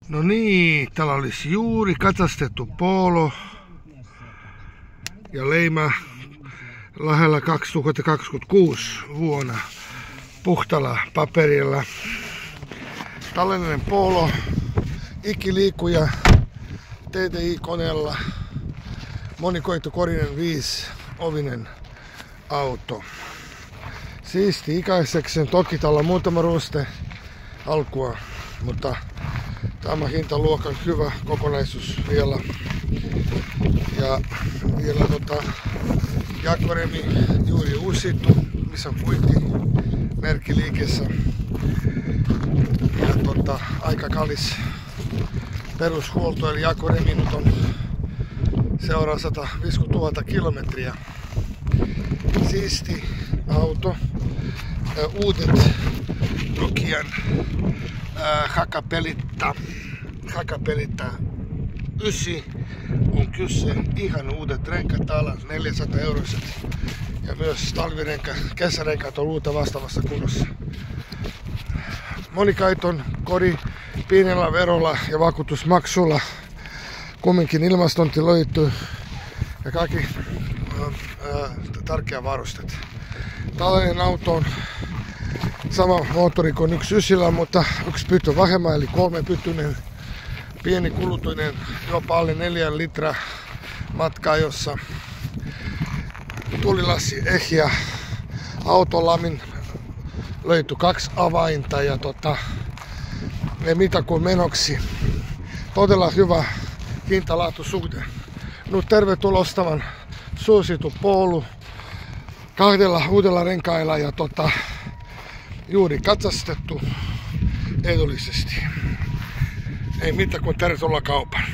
No niin, täällä olisi juuri katsastettu Polo ja leima lähellä 2026 vuonna puhtalla paperilla. Tällainen Polo, ikiliikuja TTI-koneella, monikoittokorinen 5-ovinen auto. Siisti ikäiseksi, toki täällä on muutama ruste alkua, mutta tämä hintaluokan hyvä kokonaisuus vielä. Ja vielä jakoremi juuri uusittu, missä on puitti merkkiliikessä. Ja aika kallis perushuolto, eli jakoremi nyt on seuraa 150 000 kilometriä. Siisti auto. Uudet Nokian Hakapelitta 9 on kyse. Ihan uudet renkaat täällä, 400 euroiset. Ja myös kesärenkaat on uutta vastaavassa kunnossa. Monikaiton kori pienellä verolla ja vakuutusmaksulla. Kumminkin ilmastointi löytyy ja kaikki tärkeä varusteet. Tällainen auto on sama moottori kuin 1.9, mutta 1 pyttö vähemmän, eli 3-pyttyinen, pieni kulutuinen, jopa alle 4 litraa matkaa, jossa tulilassi ehjä, autolamin löytyi 2 avainta ja ne mitä kuin menoksi. Todella hyvä hinta-laatusuhde. Nyt tervetuloa ostamaan suosittu Polo 2 uudella renkailla ja juuri katsastettu edullisesti. Ei mitään kuin tervetuloa kauppaan.